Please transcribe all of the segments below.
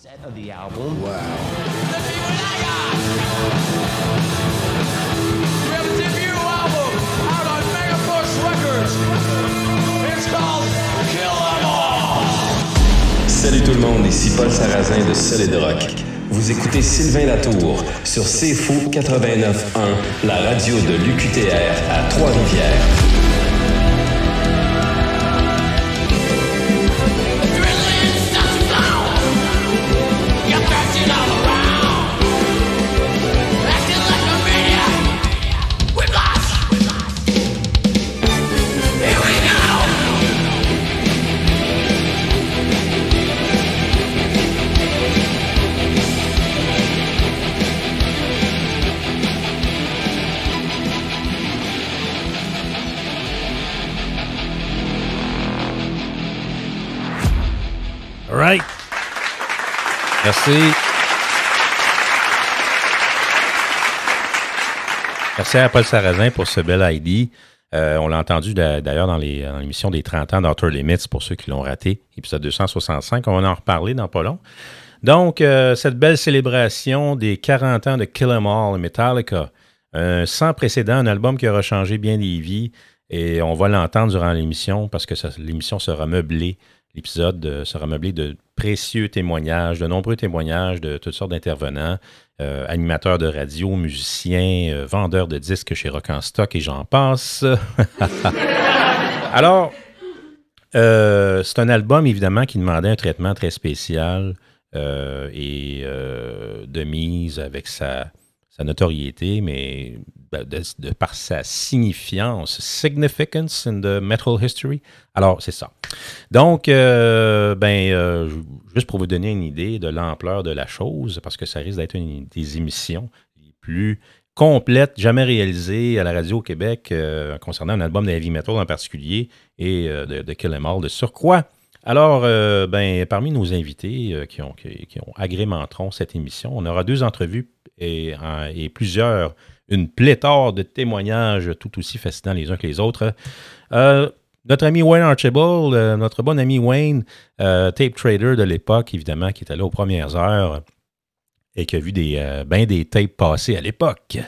Of the album. Wow. We have a debut album out on Megaforce Records. It's called Kill 'Em All. Salut tout le monde, ici Paul Sarrazin de Solid Rock. Vous écoutez Sylvain Latour sur C'est Fou 89.1, la radio de l'UQTR à Trois-Rivières. All right. Merci. Merci à Paul Sarrazin pour ce bel ID. On l'a entendu d'ailleurs dans l'émission des 30 ans d'Outer Limits, pour ceux qui l'ont raté, épisode 265. On va en reparler dans pas long. Donc, cette belle célébration des 40 ans de Kill 'Em All, Metallica, sans précédent, un album qui aura changé bien des vies. Et on va l'entendre durant l'émission parce que l'émission sera meublée. L'épisode sera meublé de précieux témoignages, de nombreux témoignages de toutes sortes d'intervenants, animateurs de radio, musiciens, vendeurs de disques chez Rock en Stock et j'en passe. Alors, c'est un album évidemment qui demandait un traitement très spécial et de mise avec sa notoriété, mais de par sa signifiance, significance in the metal history. Alors, c'est ça. Donc, juste pour vous donner une idée de l'ampleur de la chose, parce que ça risque d'être une des émissions les plus complètes jamais réalisées à la radio au Québec concernant un album de heavy metal en particulier et de Kill 'Em All de surcroît. Alors, parmi nos invités qui ont agrémenteront cette émission, on aura 2 entrevues et une pléthore de témoignages tout aussi fascinants les uns que les autres. Notre ami Wayne Archibald, notre bon ami Wayne, tape trader de l'époque, évidemment, qui était là aux premières heures et qui a vu des tapes passer à l'époque.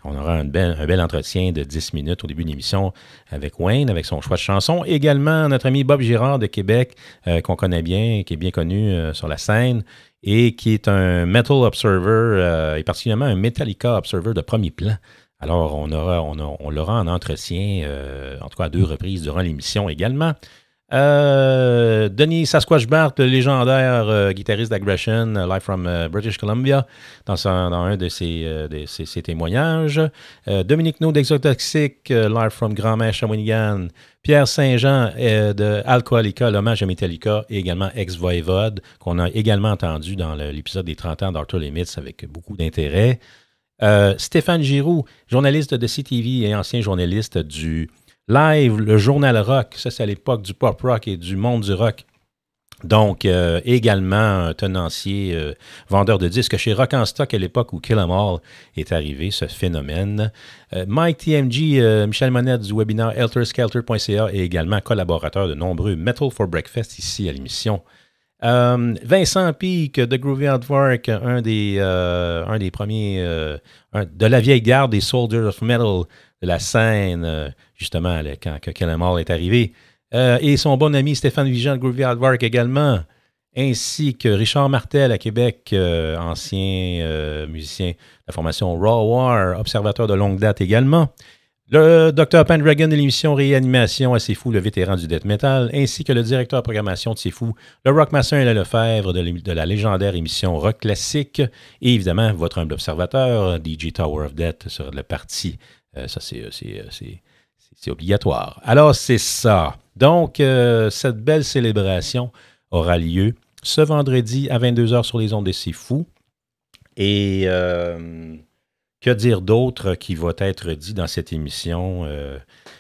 On aura un bel entretien de 10 minutes au début de l'émission avec Wayne, avec son choix de chansons. Également, notre ami Bob Girard de Québec, qu'on connaît bien, qui est bien connu sur la scène et qui est un Metal Observer, et particulièrement un Metallica Observer de premier plan. Alors, on l'aura en entretien, en tout cas à 2 reprises durant l'émission également. Denis Sasquatch Bart, le légendaire guitariste d'Aggression, live from British Columbia, dans un de ses témoignages. Dominique Naud d'Exotoxic, live from Grand-Mère Shawinigan. Pierre Saint-Jean de Alcoholica, l'hommage à Metallica, et également Ex-Voivode, qu'on a également entendu dans l'épisode des 30 ans d'Outer Limits avec beaucoup d'intérêt. Stéphane Giroux, journaliste de CTV et ancien journaliste du Live, le journal rock. Ça, c'est à l'époque du pop rock et du monde du rock. Donc, également un tenancier, vendeur de disques chez Rock en Stock à l'époque où Kill 'Em All est arrivé, ce phénomène. Mike TMG, Michel Monette du webinaire helterskelter.ca et également collaborateur de nombreux Metal for Breakfast ici à l'émission. Vincent Peake de Groovy Outwork, un des premiers de la vieille garde des Soldiers of Metal de la scène, justement, quand Kill 'Em All est arrivé. Et son bon ami Stéphane Vigent de Groovy Outwork également, ainsi que Richard Martel à Québec, ancien musicien de la formation Raw War, observateur de longue date également. Le Dr. Pendragon de l'émission Réanimation à C'est Fou, le vétéran du death metal, ainsi que le directeur de programmation de C'est Fou, le rockmaster Alain Lefebvre de la légendaire émission Rock Classique, et évidemment, votre humble observateur, DJ Tower of Death sur le parti. Ça, c'est obligatoire. Alors, c'est ça. Donc, cette belle célébration aura lieu ce vendredi à 22h sur les ondes de C'est Fou. Et que dire d'autre qui va être dit dans cette émission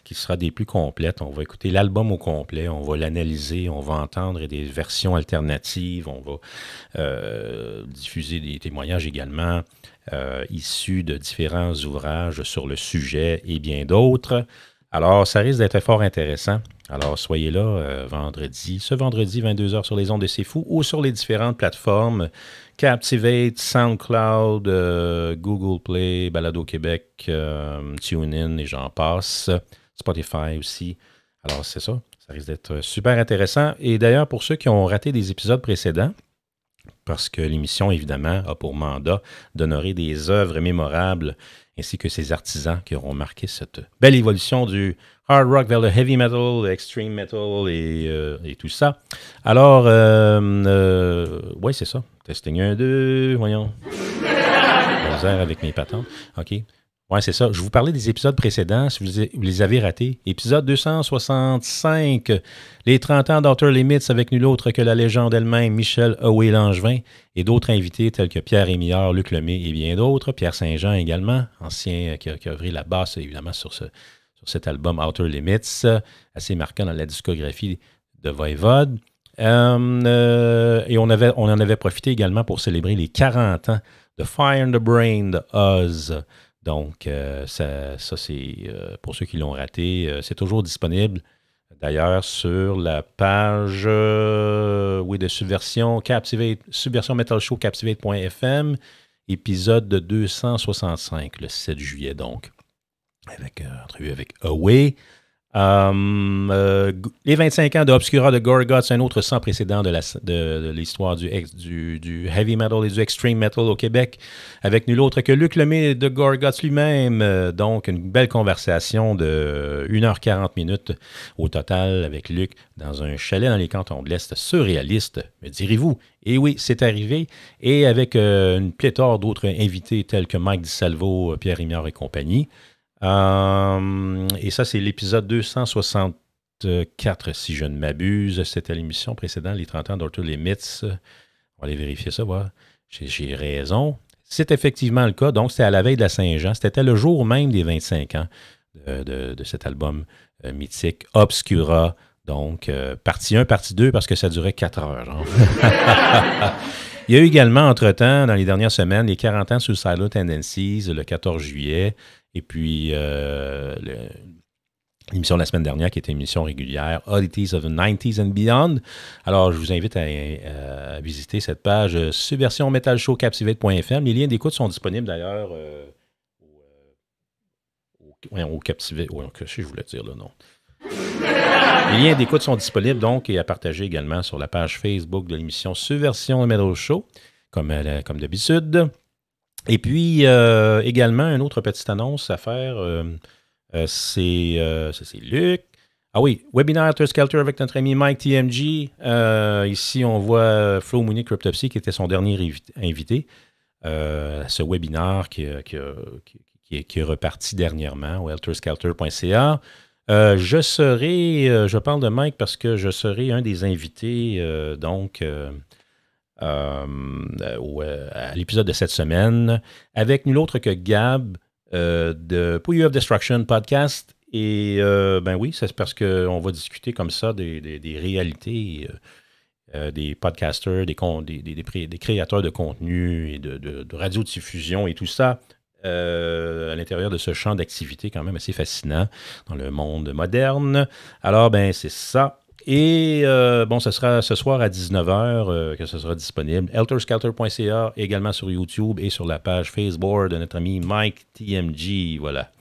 qui sera des plus complètes? On va écouter l'album au complet, on va l'analyser, on va entendre des versions alternatives, on va diffuser des témoignages également issus de différents ouvrages sur le sujet et bien d'autres. Alors, ça risque d'être fort intéressant. Alors, soyez là ce vendredi, 22h sur les ondes de C'est Fou ou sur les différentes plateformes Captivate, SoundCloud, Google Play, Balado Québec, TuneIn et j'en passe. Spotify aussi. Alors, c'est ça. Ça risque d'être super intéressant. Et d'ailleurs, pour ceux qui ont raté des épisodes précédents, parce que l'émission, évidemment, a pour mandat d'honorer des œuvres mémorables ainsi que ces artisans qui auront marqué cette belle évolution du hard rock vers le heavy metal, le extreme metal et tout ça. Alors, oui, c'est ça. Testing 1, 2, voyons. Misère avec mes patentes. OK. Oui, c'est ça. Je vous parlais des épisodes précédents, si vous les avez ratés. Épisode 265, les 30 ans d'Outer Limits avec nul autre que la légende elle-même, Michel Houellangevin, et d'autres invités tels que Pierre Émillard, Luc Lemay et bien d'autres. Pierre Saint-Jean également, ancien qui a œuvré la basse évidemment sur cet album Outer Limits, assez marquant dans la discographie de Voivode. Et on en avait profité également pour célébrer les 40 ans de Fire in the Brain de Oz. Donc, ça c'est pour ceux qui l'ont raté, c'est toujours disponible. D'ailleurs, sur la page de Subversion, Subversion Metal Show, Captivate.fm, épisode de 265, le 7 juillet, donc, avec entrevue avec Away. Les 25 ans d'Obscura de Gorguts, un autre sans précédent de l'histoire du heavy metal et du extreme metal au Québec, avec nul autre que Luc Lemay de Gorguts lui-même. Donc, une belle conversation de 1h40 minutes au total avec Luc dans un chalet dans les cantons de l'Est surréaliste, me direz-vous. Et oui, c'est arrivé. Et avec une pléthore d'autres invités tels que Mike DiSalvo, Pierre Émillard et compagnie. Et ça, c'est l'épisode 264, si je ne m'abuse. C'était l'émission précédente, les 30 ans d'Outer Limits. On va aller vérifier ça, voir. J'ai raison. C'est effectivement le cas. Donc, c'était à la veille de la Saint-Jean. C'était le jour même des 25 ans de cet album mythique, Obscura. Donc, partie 1, partie 2, parce que ça durait 4 heures. Genre. Il y a eu également, entre-temps, dans les dernières semaines, les 40 ans Suicidal Tendencies, le 14 juillet. Et puis, l'émission de la semaine dernière, qui était une émission régulière, Oddities of the 90s and Beyond. Alors, je vous invite à visiter cette page Subversion Metal Show Captivate.fm. Les liens d'écoute sont disponibles d'ailleurs au Captivate. Qu'est-ce que je voulais dire là, non? Les liens d'écoute sont disponibles donc et à partager également sur la page Facebook de l'émission Subversion Metal Show, comme d'habitude. Et puis, également, une autre petite annonce à faire, c'est Luc. Ah oui, webinaire Helter Skelter avec notre ami Mike TMG. Ici, on voit Flo Mooney Cryptopsy, qui était son dernier invité. Ce webinaire qui est reparti dernièrement au helterskelter.ca. Je parle de Mike parce que je serai un des invités, à l'épisode de cette semaine, avec nul autre que Gab de Pouille of Destruction podcast. Et oui, c'est parce qu'on va discuter comme ça des réalités des podcasters, des créateurs de contenu et de radiodiffusion et tout ça à l'intérieur de ce champ d'activité quand même assez fascinant dans le monde moderne. Alors, c'est ça. Et ce sera ce soir à 19h que ce sera disponible. helterskelter.ca, également sur YouTube et sur la page Facebook de notre ami Mike TMG. Voilà.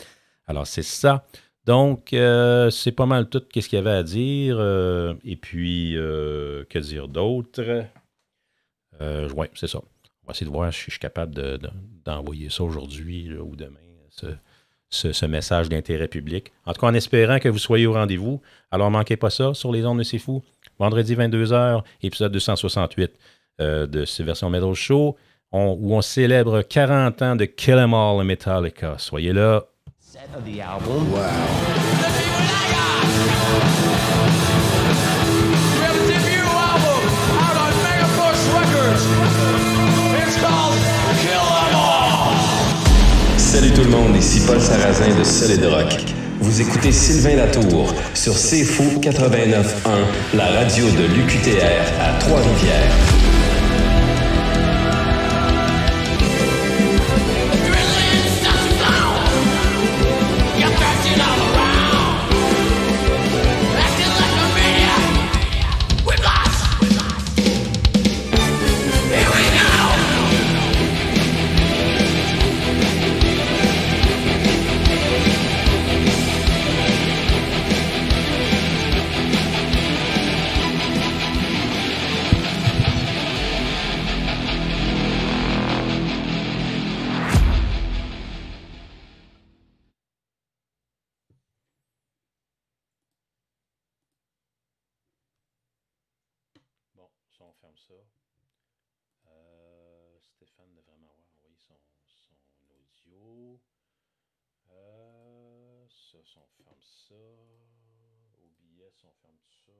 Alors, c'est ça. Donc, c'est pas mal tout ce qu'il y avait à dire. Et puis, que dire d'autre? Oui, c'est ça. On va essayer de voir si je suis capable d'envoyer ça aujourd'hui ou demain, ce message d'intérêt public. En tout cas, en espérant que vous soyez au rendez-vous. Alors, manquez pas ça sur les ondes de C'est Fou. Vendredi 22h, épisode 268 de Subversion Metal Show, où on célèbre 40 ans de Kill 'Em All Metallica. Soyez là. Set of the album. We Wow. have a debut album out on Megapush Records. It's called Kill 'Em All. Salut tout le monde, ici Paul Sarrazin de Solid Rock. Vous écoutez Sylvain Latour sur C'est Fou 89.1, la radio de l'UQTR à Trois-Rivières. You're thirsting all around, acting like ferme ça. Stéphane devrait m'avoir envoyé son audio. Ça, on ferme ça. OBS, on ferme ça.